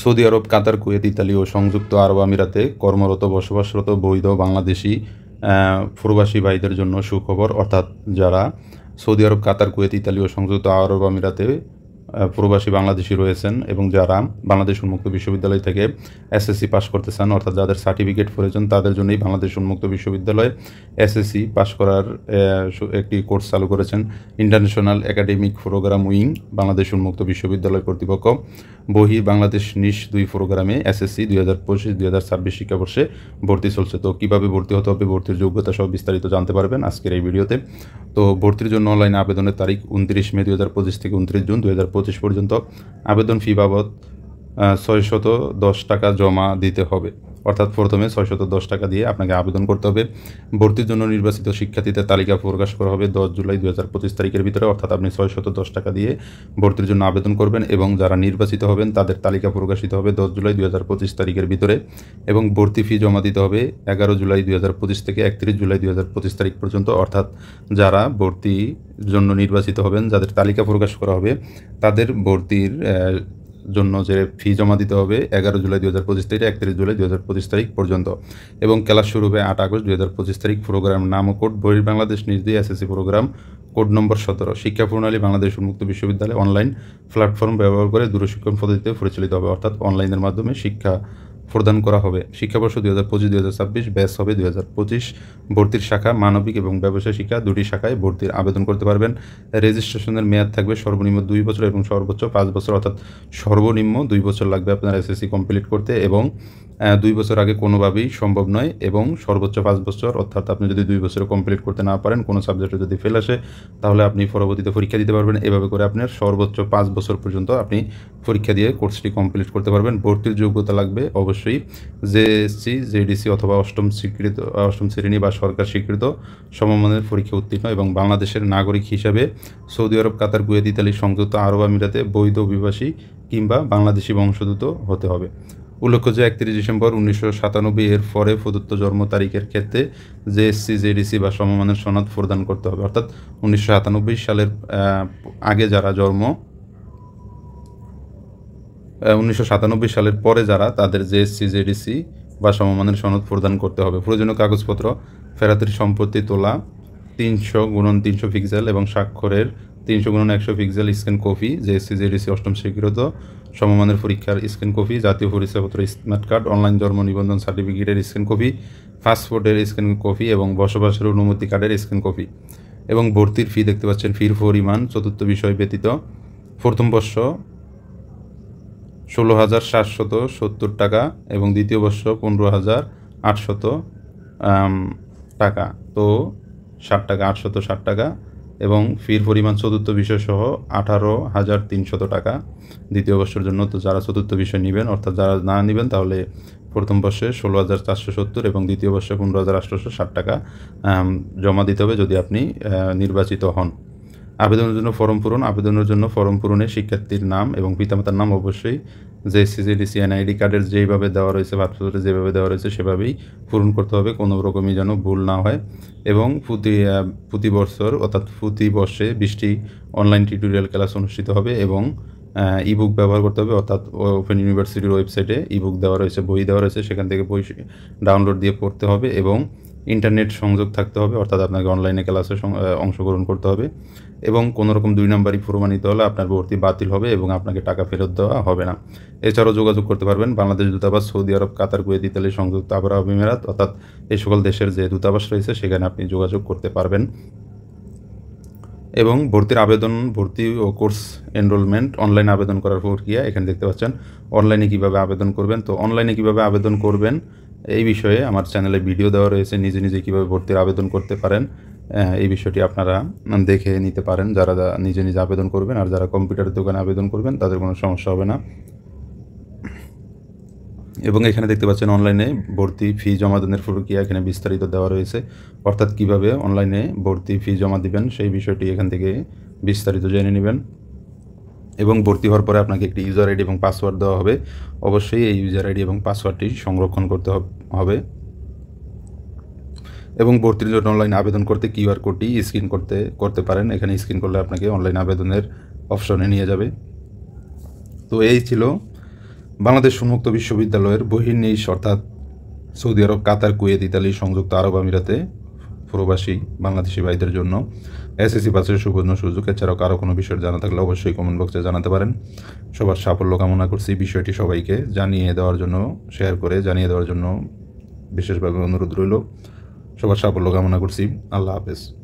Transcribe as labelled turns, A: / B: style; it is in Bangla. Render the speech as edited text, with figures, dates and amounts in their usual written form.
A: সৌদি আরব, কাতার, কুয়েত, ইতালি ও সংযুক্ত আরব আমিরাতে কর্মরত বসবাসরত বৈধ বাংলাদেশি প্রবাসী ভাইদের জন্য সুখবর। অর্থাৎ যারা সৌদি আরব, কাতার, কুয়েত, ইতালি ও সংযুক্ত আরব আমিরাতে প্রবাসী বাংলাদেশি রয়েছেন এবং যারা বাংলাদেশ উন্মুক্ত বিশ্ববিদ্যালয় থেকে এসএসসি পাস করতে চান, অর্থাৎ যাদের সার্টিফিকেট প্রয়োজন, তাদের জন্যই বাংলাদেশ উন্মুক্ত বিশ্ববিদ্যালয় এসএসসি পাস করার একটি কোর্স চালু করেছেন international academic program wing Bangladesh উন্মুক্ত বিশ্ববিদ্যালয় কর্তৃপক্ষ। বহি বাংলাদেশ নিশ 2 প্রোগ্রামে এসএসসি 2025-2026 শিক্ষাবর্ষে ভর্তি চলছে। তো কীভাবে ভর্তি হতে হবে, ভর্তির যোগ্যতা সব বিস্তারিত জানতে পারবেন আজকের এই ভিডিওতে। তো ভর্তির জন্য অনলাইনে আবেদনের তারিখ 29 মে 2025 থেকে 29 জুন 2025 পর্যন্ত। আবেদন ফি বাবদ 610 টাকা জমা দিতে হবে। অর্থাৎ প্রথমে 610 টাকা দিয়ে আপনাকে আবেদন করতে হবে। ভর্তির জন্য নির্বাচিত শিক্ষার্থীদের তালিকা প্রকাশ করা হবে 10 জুলাই 2025 তারিখের ভিতরে। অর্থাৎ আপনি 610 টাকা দিয়ে ভর্তির জন্য আবেদন করবেন এবং যারা নির্বাচিত হবেন তাদের তালিকা প্রকাশিত হবে 10 জুলাই 2025 তারিখের ভিতরে এবং ভর্তি ফি জমা দিতে হবে 11 জুলাই 2025 থেকে 31 জুলাই 2025 তারিখ পর্যন্ত। অর্থাৎ যারা ভর্তির জন্য নির্বাচিত হবেন, যাদের তালিকা প্রকাশ করা হবে, তাদের ভর্তির জন্য যে ফি জমা দিতে হবে 11 জুলাই 2025 থেকে 31 জুলাই 2025 তারিখ পর্যন্ত এবং ক্লাস শুরু হবে 8 আগস্ট 2025 তারিখ। প্রোগ্রাম নাম ও কোড বাংলাদেশ নিজ 2 এসএসসি প্রোগ্রাম কোড নম্বর 17। শিক্ষা প্রণালী বাংলাদেশ উন্মুক্ত বিশ্ববিদ্যালয় অনলাইন প্ল্যাটফর্ম ব্যবহার করে দূরশিক্ষণ পদ্ধতিতে পরিচালিত হবে। অর্থাৎ অনলাইনের মাধ্যমে শিক্ষা প্রদান করা হবে। শিক্ষাবর্ষ 2025-2026 ব্যাচ হবে 2025। ভর্তির শাখা মানবিক এবং ব্যবসায় শিক্ষা 2টি শাখায় ভর্তির আবেদন করতে পারবেন। রেজিস্ট্রেশনের মেয়াদ থাকবে সর্বনিম্ন 2 বছর এবং সর্বোচ্চ 5 বছর। অর্থাৎ সর্বনিম্ন 2 বছর লাগবে আপনার এসএসসি কমপ্লিট করতে এবং 2 বছর আগে কোনোভাবেই সম্ভব নয় এবং সর্বোচ্চ 5 বছর। অর্থাৎ আপনি যদি 2 বছরে কমপ্লিট করতে না পারেন, কোনো সাবজেক্টে যদি ফেল আসে, তাহলে আপনি পরবর্তীতে পরীক্ষা দিতে পারবেন। এভাবে করে আপনার সর্বোচ্চ 5 বছর পর্যন্ত আপনি পরীক্ষা দিয়ে কোর্সটি কমপ্লিট করতে পারবেন। ভর্তির যোগ্যতা লাগবে অবশ্যই জেএসসি, জেডিসি অথবা অষ্টম শ্রেণী বা সরকার স্বীকৃত সমমানের পরীক্ষা উত্তীর্ণ এবং বাংলাদেশের নাগরিক হিসাবে সৌদি আরব, কাতার, কুয়েত, ইতালি সংযুক্ত আরব আমিরাতে বৈধ অভিবাসী কিংবা বাংলাদেশি বংশোদ্ভূত হতে হবে। উল্লেখ্য যে 31 ডিসেম্বর 1997 এর পরে প্রদত্ত জন্ম তারিখের ক্ষেত্রে জেএসসি, জেডিসি বা সমমানের সনদ প্রদান করতে হবে। অর্থাৎ 1997 সালের আগে যারা জন্ম, 1997 সালের পরে যারা, তাদের জেএসসি, জেডিসি বা সমমানের সনদ প্রদান করতে হবে। প্রয়োজনীয় কাগজপত্র: ফেরাতের সম্পত্তি তোলা 300x300 পিক্সেল এবং স্বাক্ষরের 300x100 pixel scan copy, JSC, JDC অষ্টম স্বীকৃত সমমানের পরীক্ষার স্ক্যান কপি, জাতীয় পরিচয়পত্র, স্মার্ট কার্ড, অনলাইন জন্ম নিবন্ধন সার্টিফিকেটের স্ক্যান কপি, পাসপোর্টের স্ক্যান কপি এবং বসবাসের অনুমতি কার্ডের স্ক্যান কপি। এবং ভর্তির ফি দেখতে পাচ্ছেন, ফির পরিমাণ চতুর্থ বিষয় ব্যতীত প্রথম বর্ষ 16,770 টাকা এবং দ্বিতীয় বর্ষ 15,800 টাকা। তো 60 টাকা, 860 টাকা এবং ফির পরিমাণ চতুর্থ বিষয় সহ 18,300 টাকা দ্বিতীয় বর্ষের জন্য। তো যারা চতুর্থ বিষয় নেবেন, অর্থাৎ যারা না নেবেন, তাহলে প্রথম বর্ষে 16,470 এবং দ্বিতীয় বর্ষে 15,860 টাকা জমা দিতে হবে যদি আপনি নির্বাচিত হন। আবেদনের জন্য ফর্ম পূরণ: আবেদনের জন্য ফর্ম পূরণে শিক্ষার্থীর নাম এবং পিতামাতার নাম অবশ্যই জেএসসি, জেডিসি, এনআইডি কার্ডের যেইভাবে দেওয়া রয়েছে, পাসপোর্টে যেভাবে দেওয়া রয়েছে সেভাবেই পূরণ করতে হবে, কোনো রকমই যেন ভুল না হয়। এবং প্রতি বছর অর্থাৎ প্রতি বর্ষে 20টি অনলাইন টিউটোরিয়াল ক্লাস অনুষ্ঠিত হবে এবং ইবুক ব্যবহার করতে হবে। অর্থাৎ ওপেন ইউনিভার্সিটির ওয়েবসাইটে ইবুক দেওয়া রয়েছে, বই দেওয়া রয়েছে, সেখান থেকে বই ডাউনলোড দিয়ে পড়তে হবে এবং ইন্টারনেট সংযোগ থাকতে হবে। অর্থাৎ আপনাকে অনলাইনে ক্লাসে অংশগ্রহণ করতে হবে এবং কোনোরকম 2 নাম্বারই প্রমাণিত হলে আপনার ভর্তি বাতিল হবে এবং আপনাকে টাকা ফেরত দেওয়া হবে না। এছাড়াও যোগাযোগ করতে পারবেন বাংলাদেশ দূতাবাস, সৌদি আরব, কাতার, কুয়েত, ইতালি সংযুক্ত আরব আমিরাত, অর্থাৎ এই সকল দেশের যে দূতাবাস রয়েছে সেখানে আপনি যোগাযোগ করতে পারবেন। এবং ভর্তির আবেদন, ভর্তি ও কোর্স এনরোলমেন্ট, অনলাইন আবেদন করার প্রক্রিয়া এখানে দেখতে পাচ্ছেন। অনলাইনে কিভাবে আবেদন করবেন, তো অনলাইনে কিভাবে আবেদন করবেন এই বিষয়ে আমার চ্যানেলে ভিডিও দেওয়া রয়েছে। নিজে নিজে কীভাবে ভর্তির আবেদন করতে পারেন এই বিষয়টি আপনারা দেখে নিতে পারেন, যারা নিজে নিজে আবেদন করবেন। আর যারা কম্পিউটারের দোকানে আবেদন করবেন তাদের কোনো সমস্যা হবে না। এবং এখানে দেখতে পাচ্ছেন অনলাইনে ভর্তি ফি জমাদানের প্রক্রিয়া এখানে বিস্তারিত দেওয়া রয়েছে। অর্থাৎ কিভাবে অনলাইনে ভর্তি ফি জমা দিবেন সেই বিষয়টি এখান থেকে বিস্তারিত জেনে নেবেন। এবং ভর্তি হওয়ার পরে আপনাকে একটি ইউজার আইডি এবং পাসওয়ার্ড দেওয়া হবে। অবশ্যই এই ইউজার আইডি এবং পাসওয়ার্ডটি সংরক্ষণ করতে হবে। এবং ভর্তির জন্য অনলাইন আবেদন করতে কিউআর কোডটি স্ক্যান করতে পারেন। এখানে স্ক্যান করলে আপনাকে অনলাইন আবেদনের অপশনে নিয়ে যাবে। তো এই ছিল বাংলাদেশ উন্মুক্ত বিশ্ববিদ্যালয়ের বহির্নিশ অর্থাৎ সৌদি আরব, কাতার, কুয়েত, ইতালি, সংযুক্ত আরব আমিরাতে প্রবাসী বাংলাদেশি ভাইদের জন্য এসএসসি পাসের সুবর্ণ সুযোগ। এছাড়াও কারো কোনো বিষয় জানা থাকলে অবশ্যই কমেন্ট বক্সে জানাতে পারেন। সবার সাফল্য কামনা করছি। বিষয়টি সবাইকে জানিয়ে দেওয়ার জন্য, শেয়ার করে জানিয়ে দেওয়ার জন্য বিশেষভাবে অনুরোধ রইল। সবার সাফল্য কামনা করছি। আল্লাহ হাফেজ।